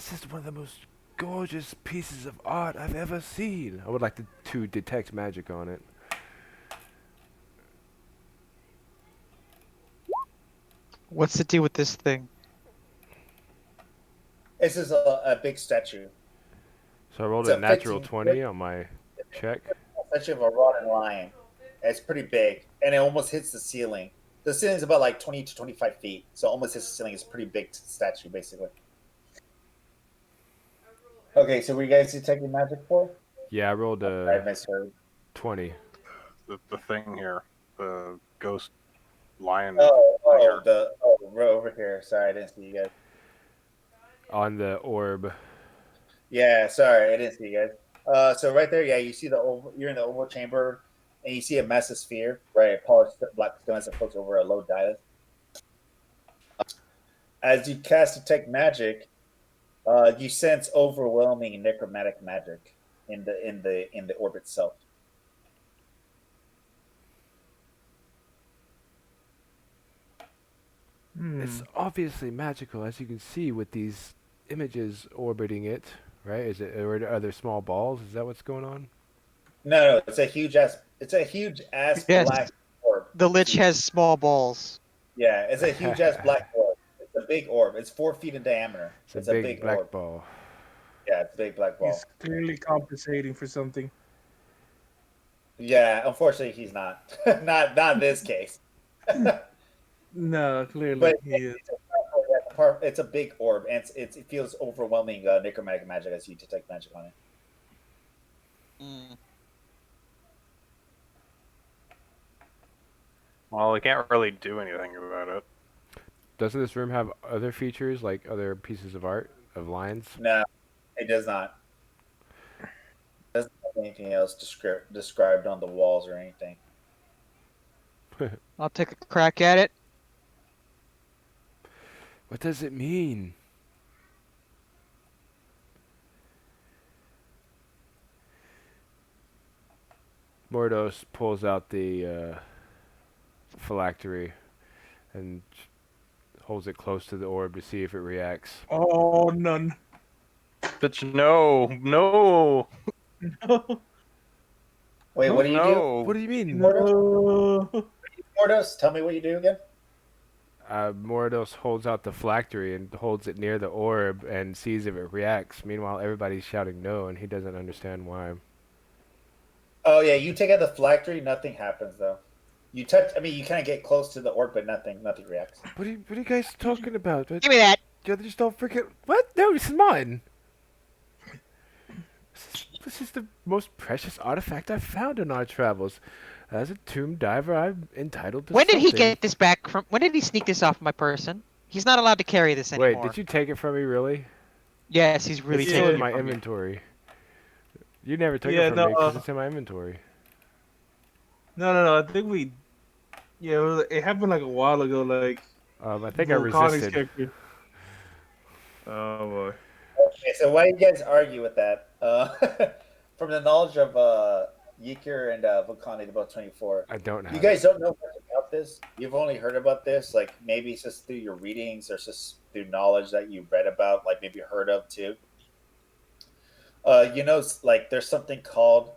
This is one of the most gorgeous pieces of art I've ever seen. I would like to detect magic on it. What's the deal with this thing? This is a big statue. So I rolled It's a a natural 15 20 on my check. statue of a rotten lion. It's pretty big, and it almost hits the ceiling. The ceiling is about like 20 to 25 feet, so almost hits the ceiling. It's a pretty big statue, basically. Okay, so were you guys detecting magic for? Yeah, I rolled I a misheard. 20. The thing here, the ghost lion thing here. The row over here. Sorry, I didn't see you guys. On the orb. Yeah, sorry, I didn't see you guys. So right there, yeah, you see the oval. You're in the oval chamber, and you see a massive sphere, right? A polished black stone as it floats over a low dais. As you cast detect magic, you sense overwhelming necromantic magic in the orb itself. It's obviously magical, as you can see with these images orbiting it, right? Is it, or are there small balls? Is that what's going on? No, it's a huge ass. It's a huge ass Yes, black orb. the Lich has small balls. Yeah, it's a huge ass black orb. It's a big orb. It's 4 feet in diameter. It's a It's a big big black orb. ball. Yeah, it's a big black ball. He's clearly compensating for something. Yeah, unfortunately, he's not. Not in this case. No, clearly But he is. it's a big orb, and it feels overwhelming necromantic magic as you detect magic on it. Mm. Well, we can't really do anything about it. Doesn't this room have other features, like other pieces of art, of lines? No, it does not. It doesn't have anything else described on the walls or anything. I'll take a crack at it. What does it mean? Mordos pulls out the phylactery and holds it close to the orb to see if it reacts. Oh, none. Bitch, no. Wait, what do you do? No. What do you mean? No. Mordos, tell me what you do again. Mordos holds out the phylactery and holds it near the orb and sees if it reacts. Meanwhile, everybody's shouting no, and he doesn't understand why. Oh yeah, you take out the phylactery, nothing happens though. You touch. I mean, you kind of get close to the orb, but nothing reacts. What are you guys talking about? Give me that. Just don't forget. What? No, this is mine. This is the most precious artifact I've found in our travels. As a tomb diver, I'm entitled to When did he something. get this back from? When did he sneak this off my person? He's not allowed to carry this anymore. Wait, did you take it from me, really? Yes, he's really It's still taking in it my from me. inventory. You never took Yeah, it from no, me because it's in my inventory. No. I think we. Yeah, it happened like a while ago. Like I think I Volcanics resisted. character. Oh boy. Okay, so why do you guys argue with that? From the knowledge of Yeaker and Vulcani, about 24. I don't have You guys don't know much about this. You've only heard about this, like maybe it's just through your readings or just through knowledge that you read about, like maybe heard of too. Like there's something called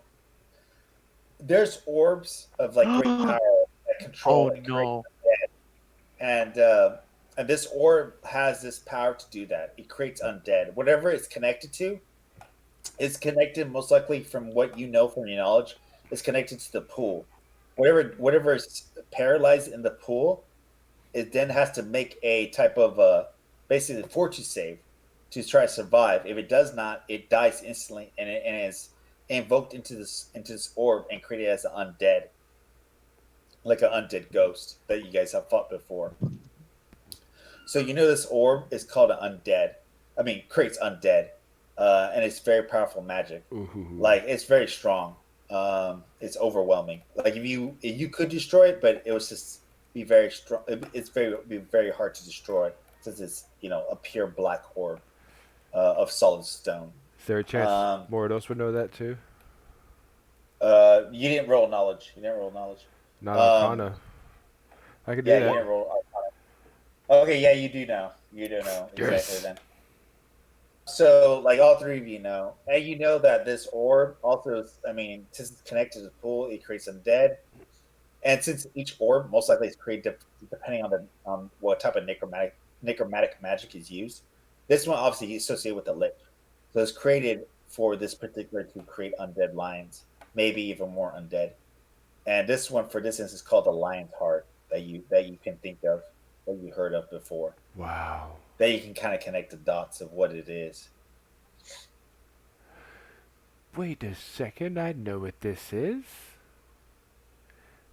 there's orbs of like great power that control Oh and create no. and this orb has this power to do that. It creates undead. Whatever it's connected to, is connected most likely from what you know from your knowledge. Is connected to the pool. Whatever is paralyzed in the pool, it then has to make a type of basically fortune save to try to survive. If it does not, it dies instantly and it is invoked into this orb and created as an undead, like an undead ghost that you guys have fought before. So you know this orb is called an undead. I mean, creates undead, and it's very powerful magic. Ooh. Like it's very strong. It's overwhelming. Like if you could destroy it, but it was just be very strong. Be very hard to destroy since it's a pure black orb of solid stone. Is there a chance Mordos would know that too? You didn't roll knowledge. Not Arcana. I could do Yeah, that. you didn't roll. Okay, yeah, you do know. You do know exactly Yes. then. So, like all three of you know, and you know that this orb also, since it's connected to the pool, it creates undead. And since each orb most likely is created depending on what type of necromantic magic is used, this one obviously is associated with the lich. So it's created for this particular to create undead lions, maybe even more undead. And this one, for this instance, is called the lion's heart that you can think of, that you heard of before. Wow. That you can kind of connect the dots of what it is. Wait a second, I know what this is.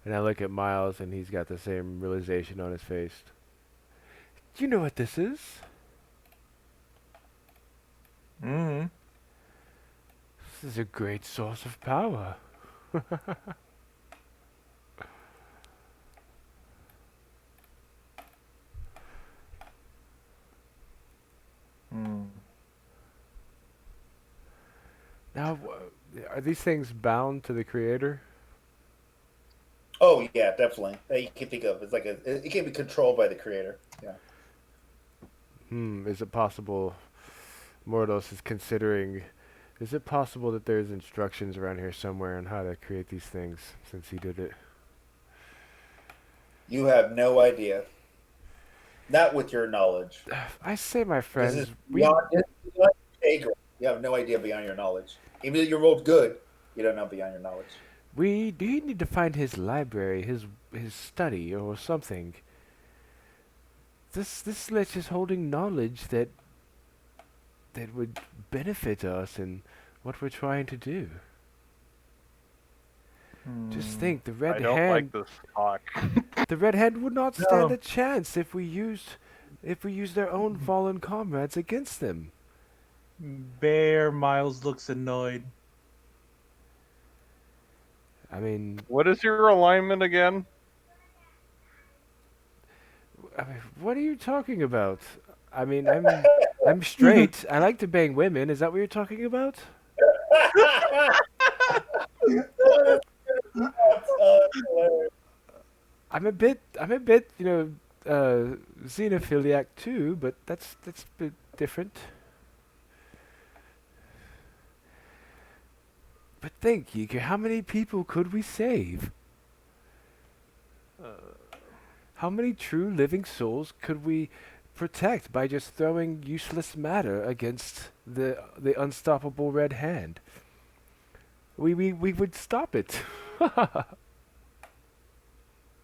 And I look at Miles, and he's got the same realization on his face. Do you know what this is? Mm-hmm. This is a great source of power. Mm. Now, are these things bound to the creator? Oh yeah, definitely. That you can think of. It's like it can be controlled by the creator. Yeah. Is it possible Mordos is considering... Is it possible that there's instructions around here somewhere on how to create these things, since he did it? You have no idea. Not with your knowledge. I say, my This friends, is beyond your pay grade. You have no idea beyond your knowledge. Even though you're both good, you don't know beyond your knowledge. we do need to find his library, his study, or something. This Lich is holding knowledge that would benefit us in what we're trying to do. Just think, the I Red don't Hand, like this talk. the Red Hand would not stand No. a chance if we used their own fallen comrades against them. Bear Miles looks annoyed. I mean, What is your alignment again? what are you talking about? I mean, I'm straight. I like to bang women. Is that what you're talking about? I'm a bit, xenophiliac too, but that's a bit different. But think, Yeager, how many people could we save? How many true living souls could we protect by just throwing useless matter against the unstoppable Red Hand? We would stop it.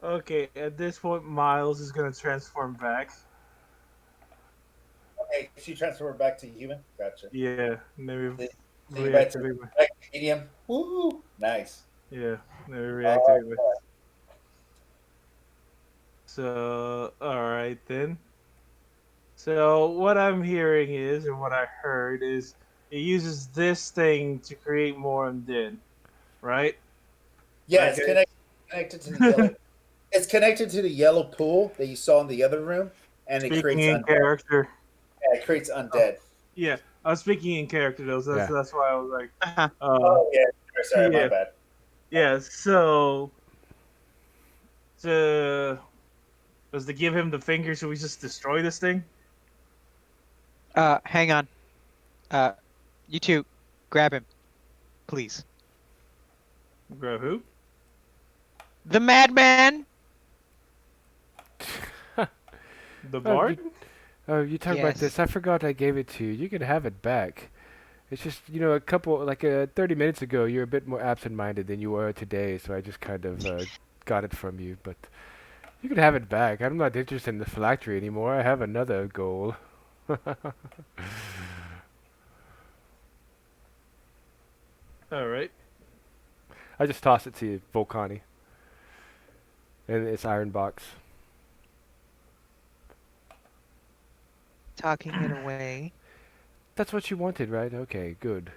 Okay, at this point, Miles is gonna transform back. Okay, she transferred back to human. Gotcha. Yeah, maybe So you back to reactivate. back to medium. Woo! Nice. Yeah, maybe Oh, reactivate. So, all right then. So what I'm hearing is, or what I heard is, it uses this thing to create more undead, right? yeah, it's Okay. connected to the yellow. It's connected to the yellow pool that you saw in the other room, and it Speaking creates in undead. character. Yeah, it creates undead. Yeah, I was speaking in character though, so Yeah. that's why I was like, Uh-huh. Oh yeah, sorry, my yeah, bad. yeah. So to does to give him the finger, should we just destroy this thing? Hang on. You two, grab him, please. Grab who? The madman. The bard? You talk about Yes. this. I forgot I gave it to you. You can have it back. It's just, a couple, 30 minutes ago, you were a bit more absent-minded than you were today, so I just kind of got it from you. But you can have it back. I'm not interested in the phylactery anymore. I have another goal. All right. I just toss it to you, Volcani. In its iron box. Talking it away. That's what you wanted, right? Okay, good.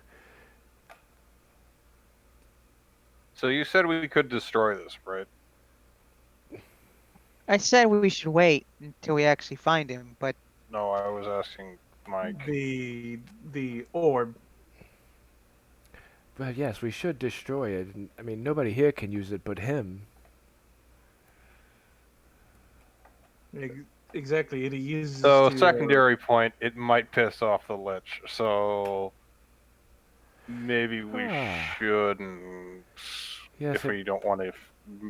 So you said we could destroy this, right? I said we should wait until we actually find him, but No, I was asking Mike. The orb. Well, yes, we should destroy it. I mean, nobody here can use it but him. Like, exactly. It uses So to. secondary point, it might piss off the Lich. So maybe we Ah. shouldn't Yes, if it. we don't want to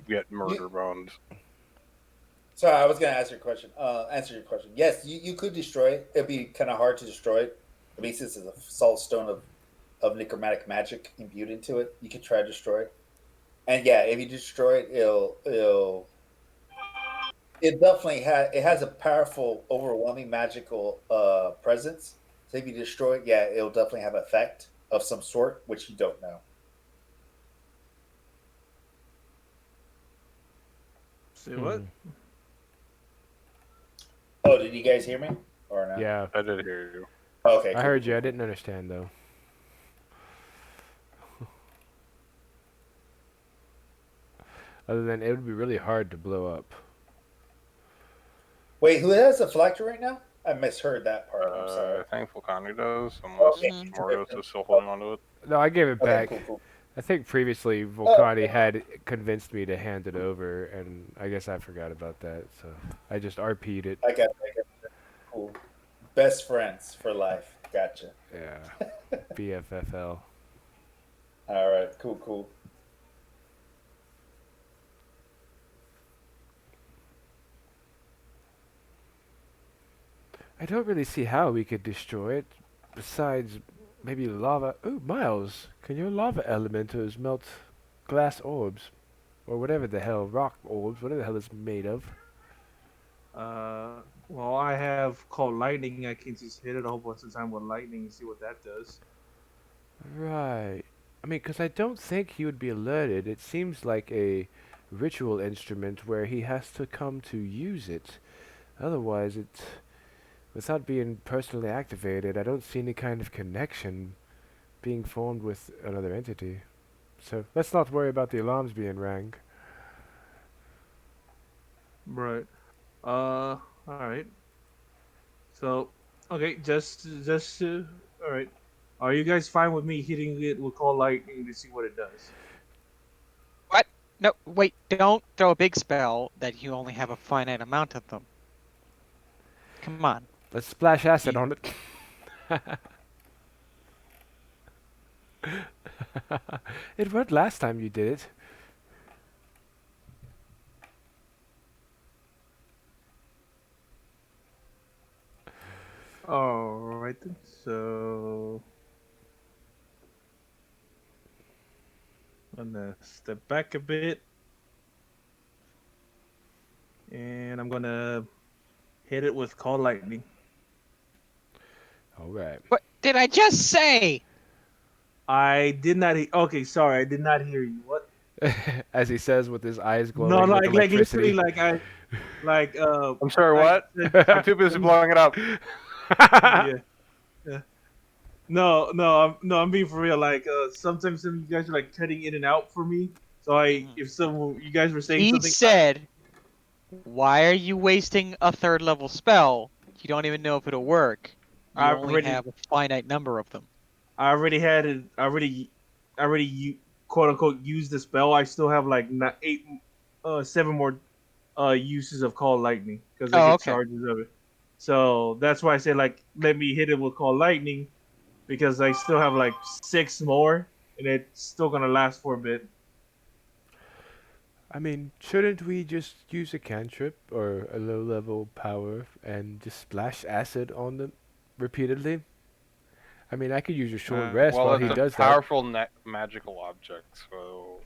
get You, murder bones. sorry, I was gonna answer your question. Answer your question. Yes, you could destroy it. It'd be kind of hard to destroy it. I mean, since it's a salt stone of necromantic magic imbued into it, you could try to destroy it. And yeah, if you destroy it, it definitely has a powerful, overwhelming magical presence. So if you destroy it, yeah, it'll definitely have effect of some sort, which you don't know. Say what? Hmm. Oh, did you guys hear me or no? Yeah, I did hear you. Okay, I cool, cool, heard you. cool, I cool. didn't understand though. Other than it would be really hard to blow up. Wait, who has the phylactery right now? I misheard that part. I'm sorry. I think Volcani does, unless Okay, Mhm. Mordos is still holding on to it. No, I gave it okay, back. cool, cool. I think previously Oh, Volcani okay. had convinced me to hand it over, and I guess I forgot about that. So I just RP'd it. I got you. Cool. Best friends for life. Gotcha. Yeah, BFFL. All right, cool, cool. I don't really see how we could destroy it, besides maybe lava. Ooh, Miles, can your lava elementals melt glass orbs? Or whatever the hell, rock orbs, whatever the hell it's made of. Well, I have called lightning. I can just hit it a whole bunch of time with lightning and see what that does. Right. I mean, because I don't think he would be alerted. It seems like a ritual instrument where he has to come to use it. Otherwise, without being personally activated, I don't see any kind of connection being formed with another entity. So let's not worry about the alarms being rang. Right. All right. So, okay, all right. Are you guys fine with me hitting it with call lightning to see what it does? What? No, wait, don't throw a big spell that you only have a finite amount of them. Come on. Let's splash acid You, on it. It worked last time you did it. all right then. So, I'm gonna step back a bit, and I'm gonna hit it with call lightning. All right. what did I just say? I did not. Okay, sorry, I did not hear you. What? As he says with his eyes No, glowing with like literally, electricity. like I'm sorry, I what? said, I'm too busy blowing it up. yeah, yeah. No, I'm being for real. Like, sometimes some of you guys are like cutting in and out for me. So Mhm. if some you guys were saying He something, said, "Why are you wasting a third level spell? You don't even know if it'll work. You I only already, have a finite number of them." I already had it, quote unquote used the spell. I still have like not eight, 7 more, uses of call lightning because I Oh, get okay. charges of it. So that's why I say like let me hit it with call lightning because I still have like 6 more and it's still gonna last for a bit. I mean, shouldn't we just use a cantrip or a low level power and just splash acid on them repeatedly? I mean, I could use a short rest Well, while it's he a does that. powerful magical object, so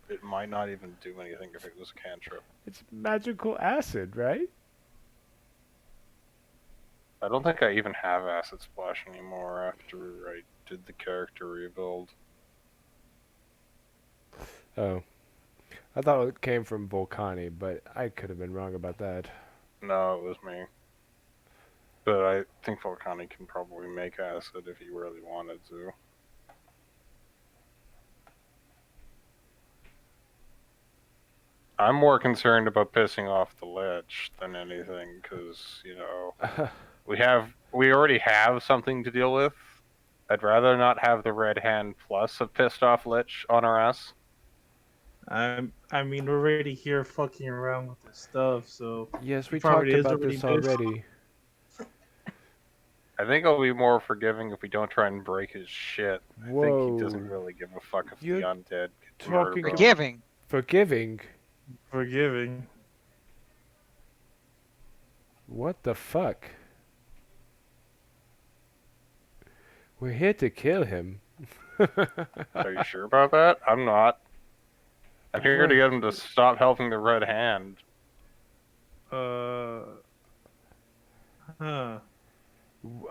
it might not even do anything if it was a cantrip. It's magical acid, right? I don't think I even have Acid Splash anymore after I did the character rebuild. Oh, I thought it came from Volcani, but I could have been wrong about that. No, it was me. But I think Volcani can probably make acid if he really wanted to. I'm more concerned about pissing off the Lich than anything, because, we already have something to deal with. I'd rather not have the red hand plus a pissed off Lich on our ass. I mean, we're already here fucking around with this stuff, so Yes, he we talked probably is about already this missed. already. I think I'll be more forgiving if we don't try and break his shit. I think he doesn't Whoa. really give a fuck if the You're undead get talking murdered. Forgiving. forgiving. Forgiving. What the fuck? We're here to kill him. Are you sure about that? I'm not. I'm here to What? get him to stop helping the Red Hand. Uh, huh.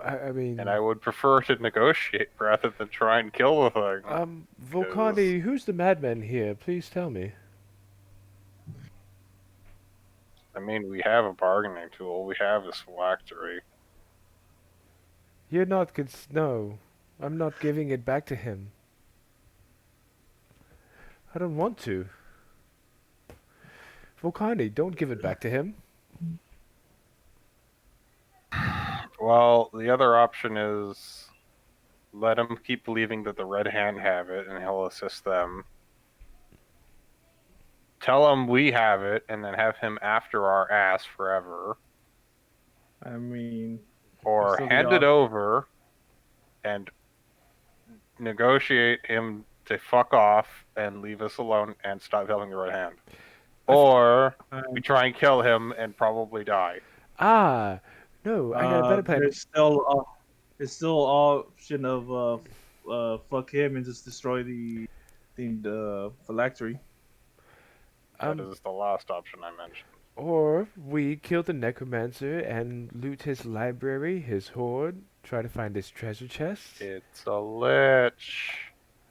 I mean, And I would prefer to negotiate rather than try and kill the thing. Volcani, who's the madman here? Please tell me. I mean, we have a bargaining tool. We have this phylactery. You're not no. I'm not giving it back to him. I don't want to. Volcani, don't give it back to him. Well, the other option is let him keep believing that the Red Hand have it, and he'll assist them. Tell him we have it, and then have him after our ass forever. I mean, Or still the hand it over and negotiate him to fuck off and leave us alone and stop helping the Red Hand. Or we try and kill him and probably die. Ah, no, I got a better plan. There's still option of fuck him and just destroy the phylactery. That is the last option I mentioned. Or we kill the necromancer and loot his library, his hoard, try to find his treasure chest. It's a lich.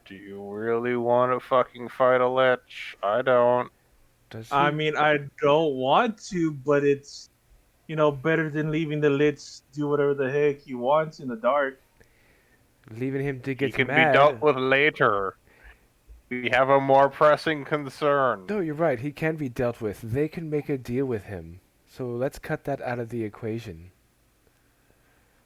Do you really want to fucking fight a lich? I don't. Does I he? mean, I don't want to, but it's better than leaving the Lich do whatever the heck he wants in the dark. Leaving him to He get can be mad. dealt with later. We have a more pressing concern. No, you're right. He can be dealt with. They can make a deal with him. So let's cut that out of the equation.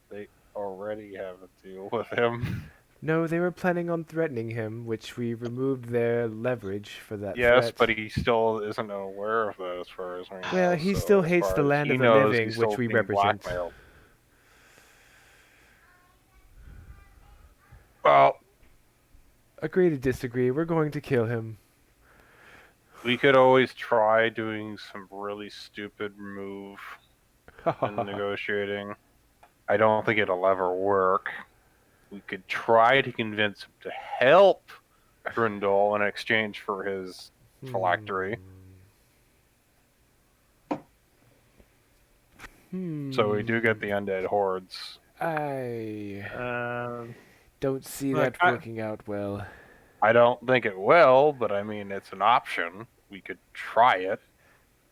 They already have a deal with him. No, they were planning on threatening him, which we removed their leverage for that Yes, threat. but he still isn't aware of that as far as we know. Well, he so still as hates far the as land he of the knows, living, he's which still we being represent. blackmailed. Well, Agree to disagree. We're going to kill him. we could always try doing some really stupid move in negotiating. I don't think it'll ever work. We could try to convince him to help Grindel in exchange for his phylactery. So we do get the undead hordes. I Um, don't see Like, that working out well. I don't think it will, but I mean, it's an option. We could try it.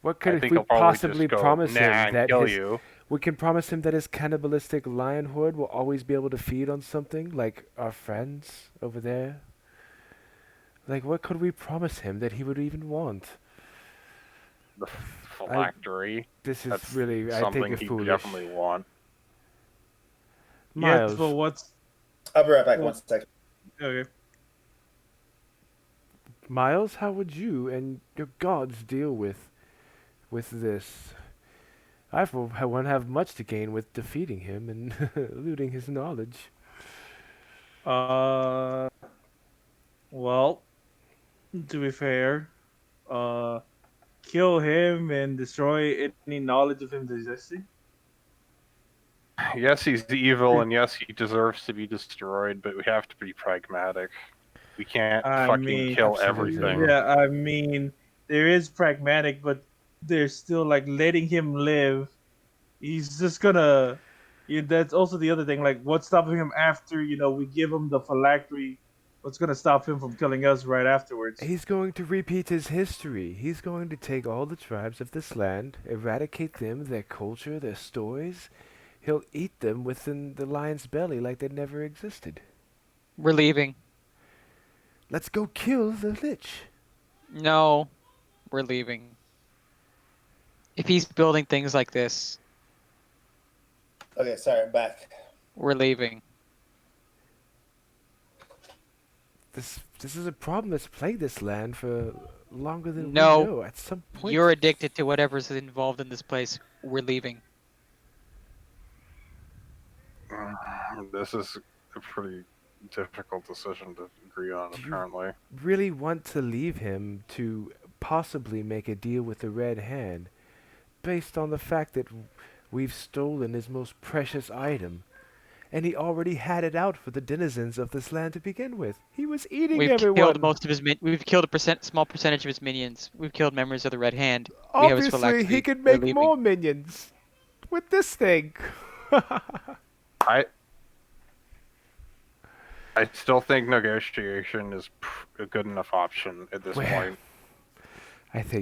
What I could think we he'll probably possibly just go, promise nah, him and that kill his? you. We can promise him that his cannibalistic lion horde will always be able to feed on something, like our friends over there. Like, what could we promise him that he would even want? The phylactery. This is That's really, I think, something you're he'd foolish. definitely want. yes, Miles, but what's I'll be right back. Well- 1 second. okay? Miles, how would you and your gods deal with this? I, for one, have much to gain with defeating him and looting his knowledge. Well, to be fair, kill him and destroy any knowledge of him existing. Yes, he's evil, and yes, he deserves to be destroyed, but we have to be pragmatic. We can't I fucking mean, kill absolutely. everything. Yeah, I mean, there is pragmatic, but there's still like letting him live. He's just gonna. Yeah, that's also the other thing. Like, what's stopping him after we give him the phylactery? What's gonna stop him from killing us right afterwards? He's going to repeat his history. He's going to take all the tribes of this land, eradicate them, their culture, their stories. He'll eat them within the lion's belly like they never existed. We're leaving. Let's go kill the Lich. No, we're leaving. If he's building things like this, Okay, sorry, I'm back. we're leaving. This is a problem that's plagued this land for longer than we No. know. At some point, You're addicted to whatever's involved in this place. We're leaving. This is a pretty difficult decision to agree on, Do you apparently. really want to leave him to possibly make a deal with the Red Hand, based on the fact that we've stolen his most precious item, and he already had it out for the denizens of this land to begin with. He was eating We've everyone. killed most of his. We've killed a small percentage of his minions. We've killed members of the Red Hand. We have his Obviously, he phylactery. could We're make leaving. more minions with this thing. I still think negotiation is a good enough option at this Well, point.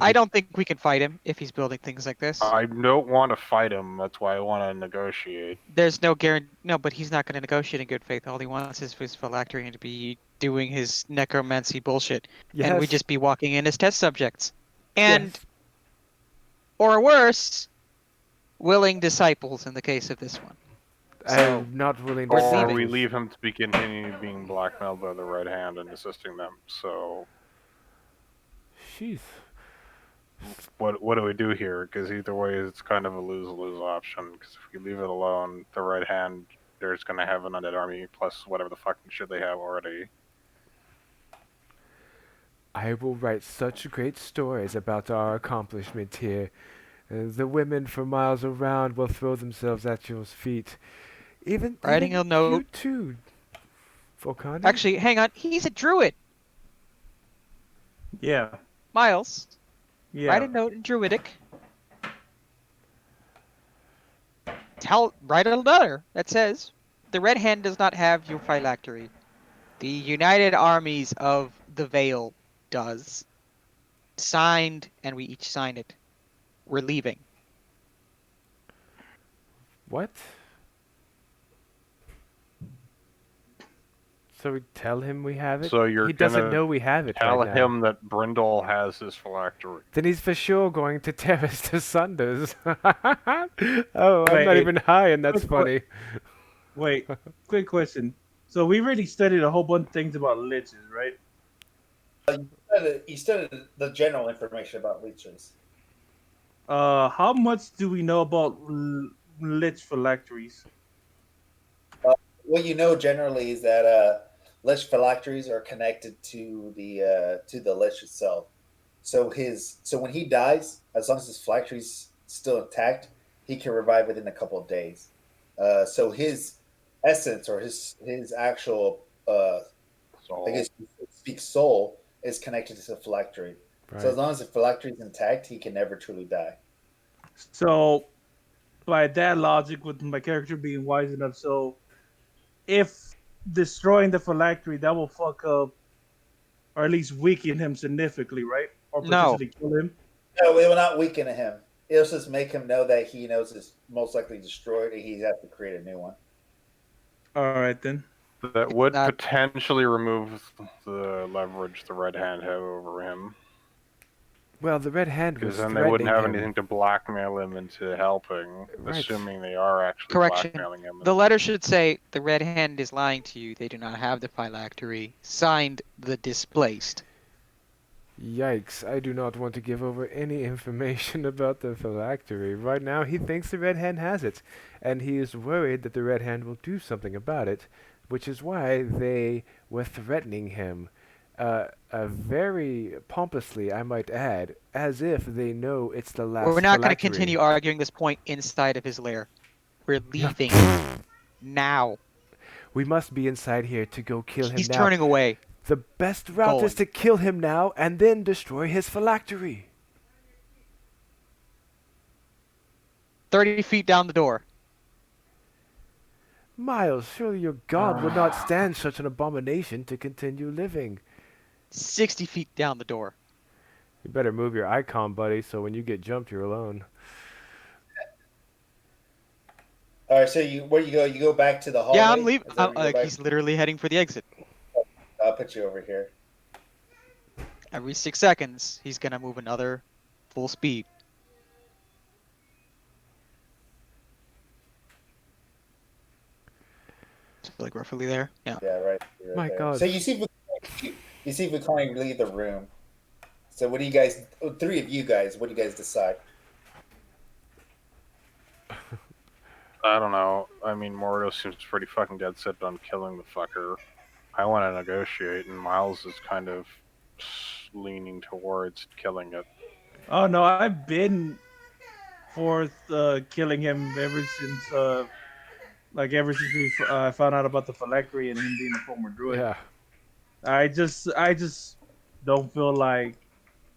I don't think we can fight him if he's building things like this. I don't want to fight him. That's why I want to negotiate. There's no guarantee. No, but he's not going to negotiate in good faith. All he wants is for his phylactery to be doing his necromancy bullshit, and we Yes. just be walking in as test subjects, and Yes. or worse, willing disciples in the case of this one. So, I'm not willing to We're Or leaving. we leave him to be continue being blackmailed by the Red Hand and assisting them. So Jeez. what do we do here? Because either way, it's kind of a lose-lose option. Because if we leave it alone, the Red Hand, there's going to have an undead army plus whatever the fucking shit they have already. I will write such great stories about our accomplishment here. The women for miles around will throw themselves at your feet. Writing Even a note. you too, Volcani. actually, hang on. He's a druid, Yeah. Miles. Yeah. Write a note in Druidic. Write a letter that says, the Red Hand does not have your phylactery. The United Armies of the Vale does. Signed, and we each sign it. We're leaving. What? So we tell him we have it? So you're He doesn't gonna know we have it Tell right now. him that Brindle has his phylactery. Then he's for sure going to tear us to sunders. Oh, I'm not Wait, even high, and that's quick funny. Wait, quick question. So we really studied a whole bunch of things about liches, right? You studied the general information about leeches. How much do we know about lich phylacteries? What you know generally is that Lich phylacteries are connected to the Lich itself. So when he dies, as long as his phylactery's still intact, he can revive within a couple of days. So his essence or his actual So I guess you could speak soul is connected to the phylactery. Right. So as long as the phylactery is intact, he can never truly die. So, by that logic, with my character being wise enough, so if destroying the phylactery, that will fuck up, or at least weaken him significantly, right? Or No. potentially kill him. No, it will not weaken him. It'll just make him know that he knows it's most likely destroyed and he has to create a new one. All right then. that would Not- potentially remove the leverage the Red Hand have over him. Well, the Red Hand was Because then they wouldn't have threatening him. anything to blackmail him into helping, Right. assuming they are actually Correction. blackmailing him. The letter should say, the Red Hand is lying to you. They do not have the phylactery. Signed, the displaced. Yikes, I do not want to give over any information about the phylactery. Right now, he thinks the Red Hand has it, and he is worried that the Red Hand will do something about it, which is why they were threatening him. Very pompously, I might add, as if they know it's the last We're not going to phylactery. continue arguing this point inside of his lair. We're leaving now. We must be inside here to go kill him He's now. turning away. The best route is to Going. kill him now and then destroy his phylactery. 30 feet down the door. Miles, surely your god would not stand such an abomination to continue living. 60 feet down the door. You better move your icon, buddy, so when you get jumped, you're alone. All right, so where you go? You go back to the hallway. Yeah, I'm leaving. Is that where you go back? He's literally heading for the exit. I'll put you over here. Every 6 seconds, he's going to move another full speed. Like roughly there. Yeah. Yeah, right. You're My there. God. So you see Vukani leave the room. So what do you guys? Three of you guys. What do you guys decide? I don't know. I mean, Mordo seems pretty fucking dead set on killing the fucker. I want to negotiate, and Miles is kind of leaning towards killing it. Oh no, I've been for killing him ever since we found out about the phylactery and him being a former druid. Yeah. I just don't feel like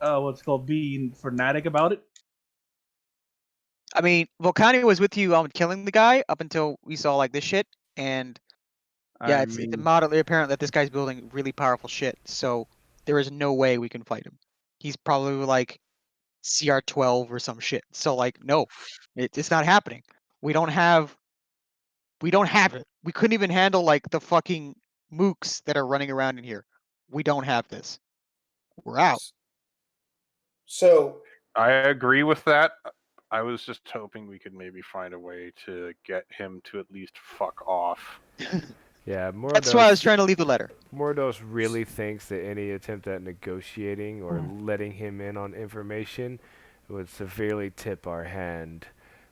what's called being fanatic about it. I mean, Volcani was with you on killing the guy up until we saw like this shit, and yeah, I it's mean, moderately apparent that this guy's building really powerful shit. So there is no way we can fight him. He's probably like CR12 or some shit. So like, no, it's not happening. We don't have it. We couldn't even handle like the fucking mooks that are running around in here. We don't have this. We're out. So I agree with that. I was just hoping we could maybe find a way to get him to at least fuck off. Yeah, That's why I was trying to leave the letter. Mordos really thinks that any attempt at negotiating or letting him in on information would severely tip our hand,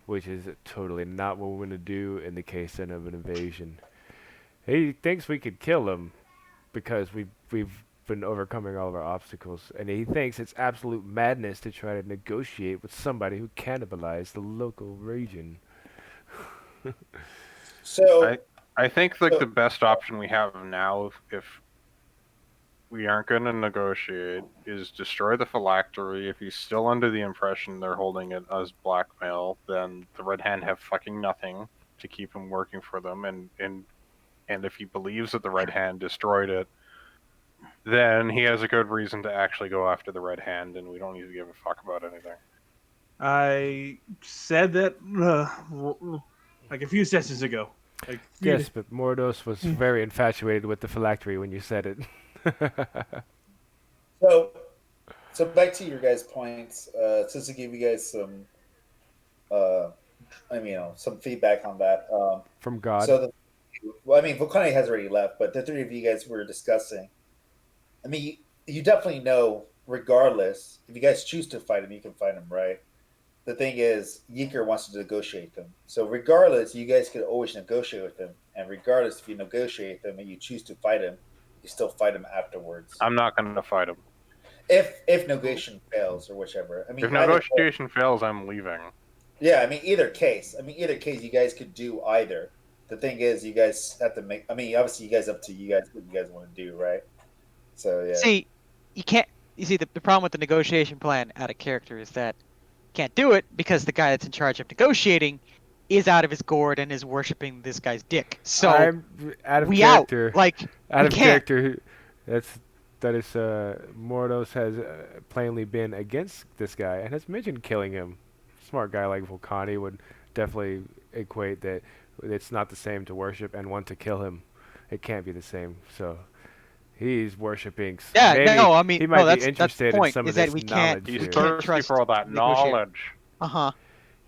which is totally not what we're going to do in the case of an invasion. He thinks we could kill him because we've been overcoming all of our obstacles, and he thinks it's absolute madness to try to negotiate with somebody who cannibalized the local region. so I think like the best option we have now, if we aren't going to negotiate, is destroy the phylactery. If he's still under the impression they're holding it as blackmail, then the Red Hand have fucking nothing to keep him working for them. And if he believes that the Red Hand destroyed it, then he has a good reason to actually go after the Red Hand, and we don't need to give a fuck about anything. I said that like a few sessions ago. Yes, but Mordos was very infatuated with the phylactery when you said it. so back to your guys' points. Since I gave you guys some, some feedback on that. From God. Volcani has already left, but the three of you guys were discussing. I mean, you definitely know, regardless, if you guys choose to fight him, you can fight him, right? The thing is, Yeager wants to negotiate them. So regardless, you guys could always negotiate with him. And regardless, if you negotiate them and you choose to fight him, you still fight him afterwards. I'm not going to fight him. If negotiation fails or whichever. I mean, if negotiation fails, I'm leaving. Yeah, either case, you guys could do either. The thing is, you guys have to make. Obviously, you guys up to you guys what you guys want to do, right? So yeah. See, you can't. You see, the problem with the negotiation plan out of character is that you can't do it because the guy that's in charge of negotiating is out of his gourd and is worshiping this guy's dick. So I'm out of we character. Out. Like out we of can't. character. Mordos has plainly been against this guy and has mentioned killing him. Smart guy like Volcani would definitely equate that it's not the same to worship and want to kill him. It can't be the same. So he's worshiping. Yeah, maybe he might be interested in some of this knowledge. He's here. thirsty for all that knowledge.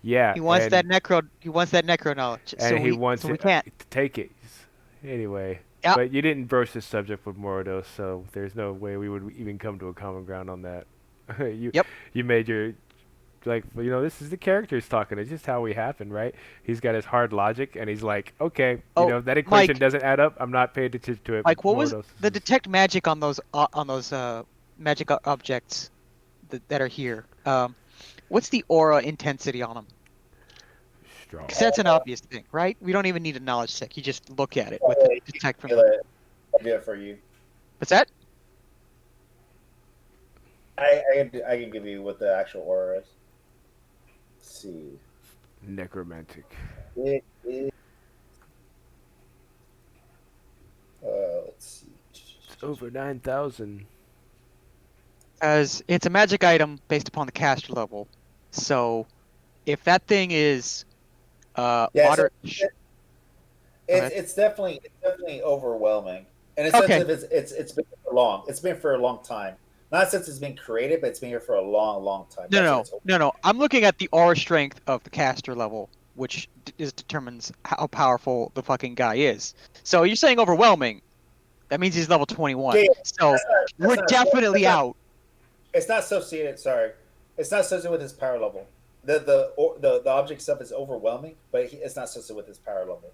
Yeah. He wants that necro knowledge. And he wants we can't to take it. Anyway. Yep. But you didn't broach this subject with Mordos, so there's no way we would even come to a common ground on that. You made your, this is the characters talking. It's just how we happen, right? He's got his hard logic, and he's like, okay, that equation doesn't add up. I'm not paying attention to it. Like, what was the detect magic on those magic objects that are here? What's the aura intensity on them? Because that's an obvious thing, right? We don't even need a knowledge check. You just look at it with the detect from. I'll do it for you. What's that? I can give you what the actual aura is. Let's see. Necromantic. It is. Let's see. It's over 9,000. As it's a magic item based upon the caster level, so if that thing is moderate. It's definitely overwhelming, and it's it's been for long. It's been for a long time. Not since it's been created, but it's been here for a long time. No. I'm looking at the aura strength of the caster level, which determines how powerful the fucking guy is. So you're saying overwhelming? That means he's level 21. Yeah, so we're definitely out. It's not associated. Sorry, it's not associated with his power level. The object stuff is overwhelming, but it's not associated with his power level.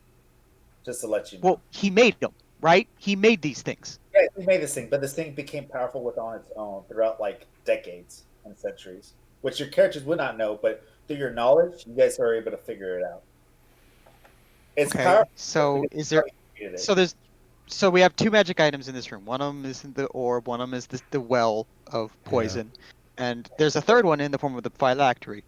Just to let you know. Well, he made them, right? He made these things. Yeah, he made this thing, but this thing became powerful with on its own throughout like decades and centuries, which your characters would not know, but through your knowledge, you guys are able to figure it out. It's Okay. powerful. So because is there? you created it. So there's. So we have two magic items in this room. One of them is the orb. One of them is the well of poison, and there's a third one in the form of the phylactery.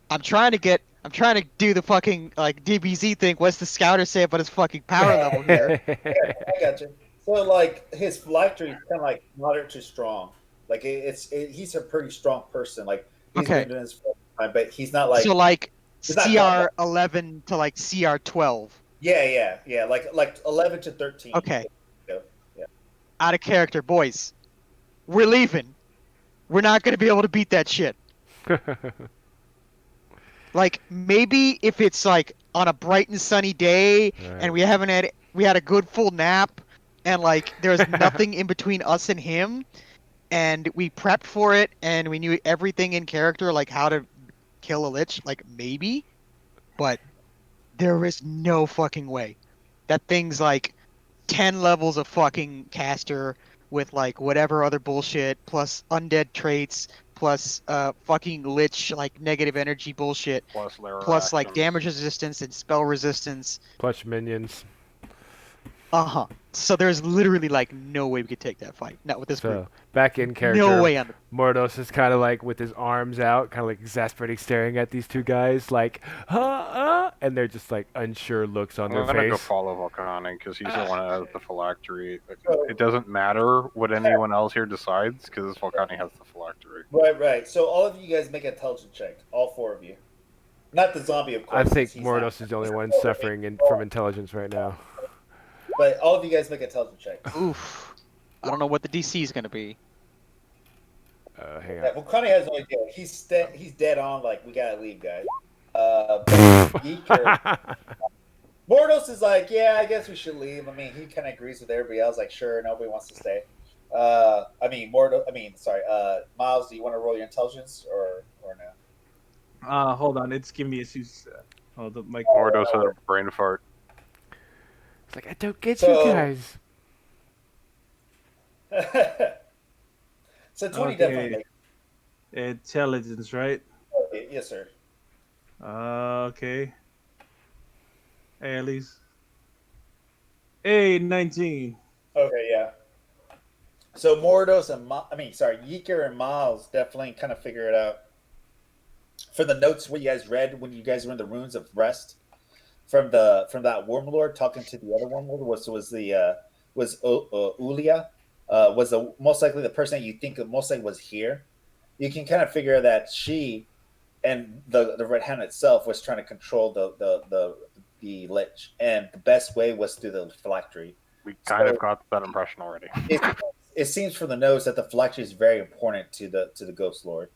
I'm trying to do the fucking like DBZ thing. What's the scouter say about his fucking power level here? I got you. So like his phylactery is kind of like moderate to strong. Like he's a pretty strong person. Like he's Okay. been doing this for a time, but he's not like So like It's not godlike. CR11 to like CR12. yeah. Like 11 to 13. Okay. Yeah. Out of character, boys. We're leaving. We're not gonna be able to beat that shit. Like maybe if it's like on a bright and sunny day and Right. we had a good full nap and like there's nothing in between us and him and we prepped for it and we knew everything in character like how to kill a lich, like maybe, but there is no fucking way. That thing's like 10 levels of fucking caster with like whatever other bullshit plus undead traits plus fucking lich like negative energy bullshit Plus layer plus like actions. damage resistance and spell resistance. Plus minions. Uh-huh. So there's literally like no way we could take that fight. Not with this So group. back in No character, way on the Mordos is kind of like with his arms out, kind of like exasperating, staring at these two guys, like, and they're just like unsure looks on I'm their gonna go face. follow Volcanic because he's the one that has the phylactery. So It doesn't matter what anyone else here decides because Volcanic has the phylactery. right. So all of you guys make an intelligence check. All four of you. Not the zombie, of I course. think 'Cause he's not. Mordos is the only one suffering from intelligence right now. But all of you guys make an intelligence check. oof. I don't know what the DC is gonna be. Hang Yeah, well, Connie has no idea. He's dead on. Like we gotta leave, guys. Yeeker. on. Mordos is like, yeah, I guess we should leave. I mean, he kind of agrees with everybody else. Like, sure, nobody wants to stay. Miles, do you want to roll your intelligence or no? Hold on, it's give me a oh the mic. Mordos had a brain fart. It's like I don't get So- you guys. So 20 Okay. definitely. Intelligence, right? Yes, sir. Okay. Hey, at least. Hey, 19. Okay, yeah. So Mordos and Yeeker and Miles definitely kind of figure it out. For the notes what you guys read when you guys were in the ruins of rest, from that Wormlord talking to the other Wormlord was Ulia, was most likely the person that you think of most likely was here. You can kind of figure that she and the Red Hand itself was trying to control the Lich, and the best way was through the phylactery. We kind of got that impression already. It seems from the notes that the phylactery is very important to the Ghost Lord.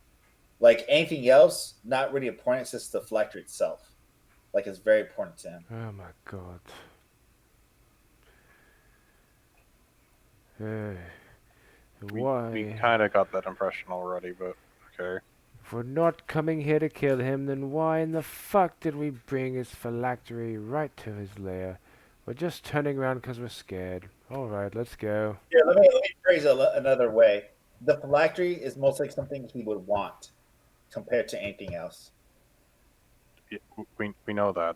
Like anything else, not really important. It's just the phylactery itself. Like it's very important to him. Oh my god. Hey. Why? We kind of got that impression already, but okay. If we're not coming here to kill him, then why in the fuck did we bring his phylactery right to his lair? We're just turning around because we're scared. Alright, let's go. Yeah, let me phrase it another way. The phylactery is most like something he would want compared to anything else. Yeah, we know that.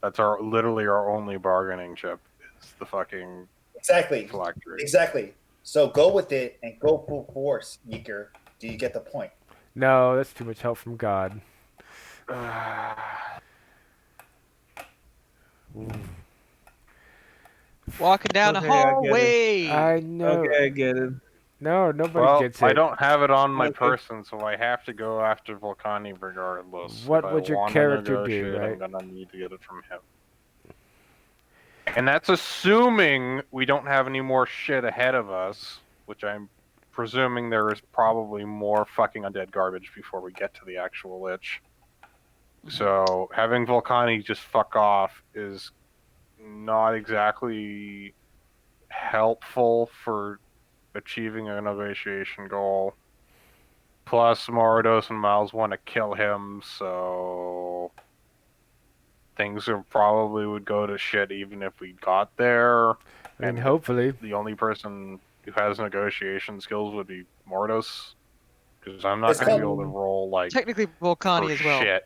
That's literally our only bargaining chip. Is the fucking Exactly. phylactery. Exactly. So go with it and go full force, Yeeker. Do you get the point? No, that's too much help from God. Ooh. Walking down Okay, a I get it. hallway. I know. Okay, I get it. No, nobody Well, gets it. I don't have it on my Okay. person, so I have to go after Volcani regardless. What If I would your wanna character do, negotiate, right? I'm gonna need to get it from him. And that's assuming we don't have any more shit ahead of us, which I'm presuming there is probably more fucking undead garbage before we get to the actual Lich. So having Volcani just fuck off is not exactly helpful for achieving a negotiation goal. Plus, Mordos and Miles want to kill him, so things probably would go to shit even if we got there. I mean, And hopefully. the only person who has negotiation skills would be Mordos, because I'm not It's going to be called- able to roll like Technically, for Volcani as well. shit.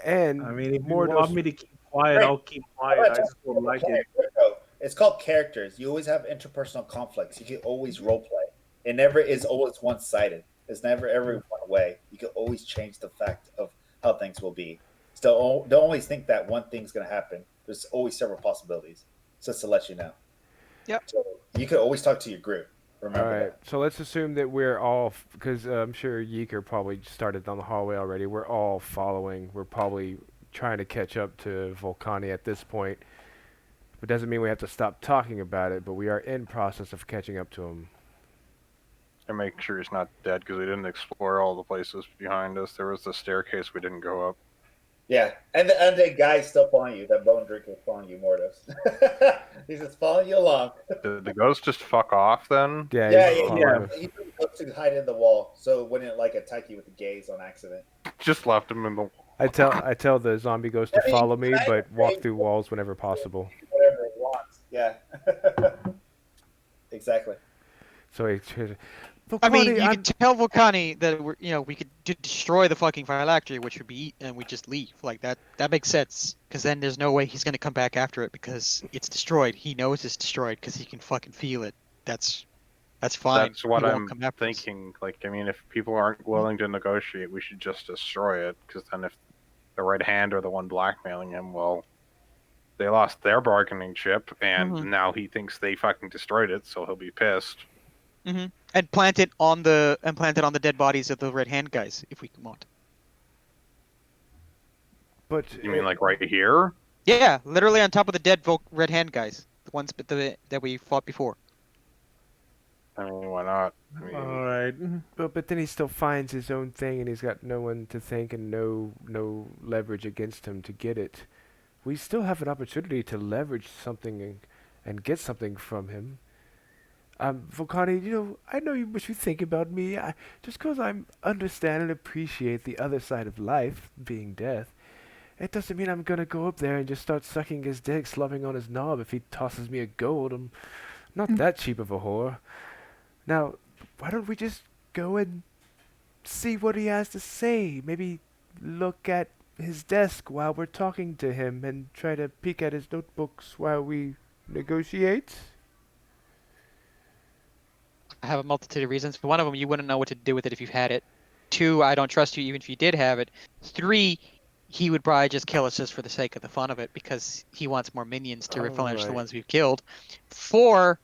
And I mean, if you Mordos. want me to keep quiet, Right. I'll keep I'm quiet. not I talking just don't like about it. player, it's called characters. You always have interpersonal conflicts. You can always role play. It never is always one sided. It's never ever one way. You can always change the fact of how things will be. Still, don't always think that one thing's going to happen. There's always several possibilities. Just to let you know. Yep. So you can always talk to your group. All Remember right, that. so let's assume that we're all, because I'm sure Yeeker probably started down the hallway already. We're all following. We're probably trying to catch up to Volcani at this point. It doesn't mean we have to stop talking about it, but we are in process of catching up to him. And make sure he's not dead, because we didn't explore all the places behind us. There was the staircase we didn't go up. Yeah, and the guy's still following you. That bone drinker is following you, Mordos. He's just following you along. Did the ghost just fuck off then? Yeah, Yeah, he's yeah, following yeah. us. He goes to hide in the wall, so it wouldn't like attack you with the gaze on accident. Just left him in the. I tell the zombie ghost to I mean, follow me, I- but walk through walls whenever possible. Whatever it wants. Yeah. Exactly. So he, I mean, Volcani, you I'm- could tell Volcani that we could destroy the fucking phylactery, which would be, and we just leave like that. That makes sense, because then there's no way he's gonna come back after it because it's destroyed. He knows it's destroyed because he can fucking feel it. That's fine. That's what He won't I'm come after us. thinking. Like, I mean, if people aren't willing to negotiate, we should just destroy it. Because then, if the Red Hand are the one blackmailing him, well, they lost their bargaining chip, and Mhm. now he thinks they fucking destroyed it, so he'll be pissed. And plant it on the dead bodies of the Red Hand guys if we want. but You mean like right here? Yeah, literally on top of the dead Red Hand guys, the ones that we fought before. I mean, why not? I mean, All right. but then he still finds his own thing, and he's got no one to thank and no leverage against him to get it. We still have an opportunity to leverage something and get something from him. Volcani, I know what you think about me. Just because I understand and appreciate the other side of life, being death, it doesn't mean I'm gonna go up there and just start sucking his dick, slumming on his knob if he tosses me a gold. I'm not that cheap of a whore. Now, why don't we just go and see what he has to say? Maybe look at his desk while we're talking to him and try to peek at his notebooks while we negotiate? I have a multitude of reasons. One of them, you wouldn't know what to do with it if you had it. 2, I don't trust you even if you did have it. 3, he would probably just kill us just for the sake of the fun of it because he wants more minions to replenish the Alright. ones we've killed. 4,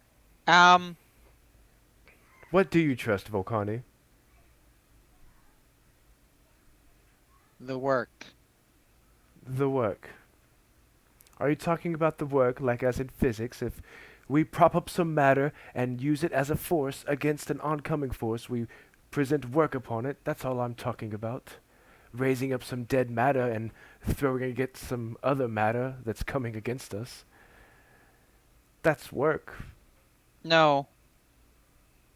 What do you trust, Volcani? the work. The work. Are you talking about the work like as in physics? If we prop up some matter and use it as a force against an oncoming force, we present work upon it. That's all I'm talking about. Raising up some dead matter and throwing against some other matter that's coming against us. That's work. No.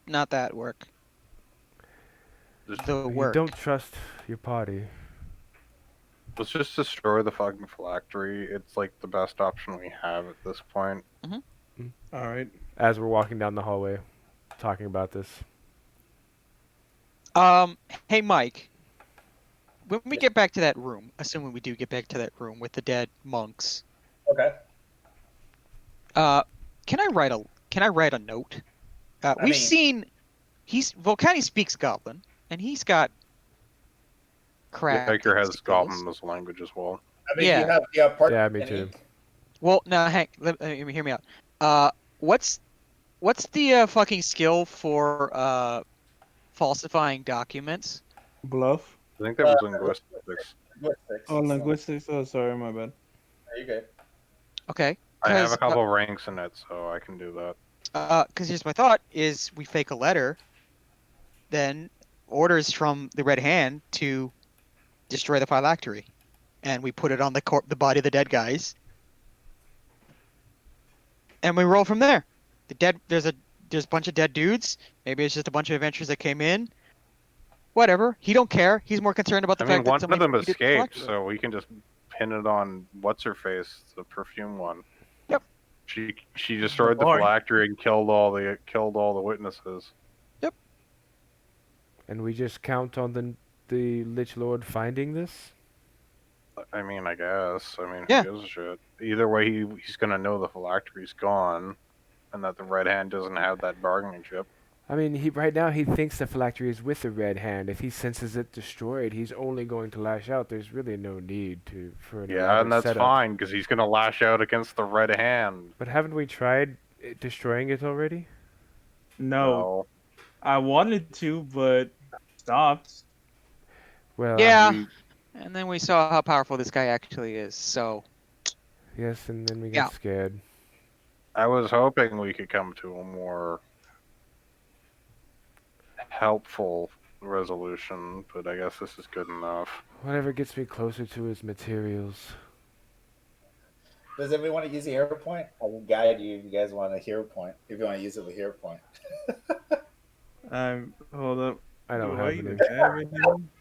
Not that work. Just- The You work. don't trust your party. let's just destroy the fucking phylactery. It's like the best option we have at this point. All right. As we're walking down the hallway, talking about this. Hey Mike. When we get back to that room, assuming we do get back to that room with the dead monks, Okay. can I write a note? We've seen Volcani speaks Goblin, and he's got crack. Baker has skills. Goblin as a language as well. I mean, Yeah. you have part Yeah, me and too. ink. Well, no, Hank, let me hear me out. What's the fucking skill for falsifying documents? Bluff. I think that was linguistics. Linguistics. Oh, linguistics. Oh, sorry, my bad. There you go. Okay. I have 'Cause, a couple ranks in it, so I can do that. Because here's my thought: is we fake a letter, then orders from the Red Hand to destroy the phylactery, and we put it on the body of the dead guys, and we roll from there. There's a there's a bunch of dead dudes. Maybe it's just a bunch of adventurers that came in. Whatever. He don't care. He's more concerned about the I mean, fact that one of somebody them defeated the escaped, Phylactery. so we can just pin it on what's her face, the perfume one. Yep. She destroyed the bard. phylactery and killed all the witnesses. Yep. And we just count on the Lich Lord finding this? I mean, I guess. I mean, Yeah. who gives a shit? Either way, he's gonna know the phylactery's gone, and that the Red Hand doesn't have that bargaining chip. I mean, right now he thinks the phylactery is with the Red Hand. If he senses it destroyed, he's only going to lash out. There's really no need for an Yeah, elaborate and that's setup. fine because he's gonna lash out against the Red Hand. But haven't we tried destroying it already? No, I wanted to, but stopped. Well, Yeah. We- And then we saw how powerful this guy actually is. So yes, and then we Yeah. got scared. I was hoping we could come to a more helpful resolution, but I guess this is good enough. Whatever gets me closer to his materials. Does everyone want to use a hero point? I will guide you if you guys want a hero point. If you want to use it with a hero point. Hold up. I don't Do have I any. even have any?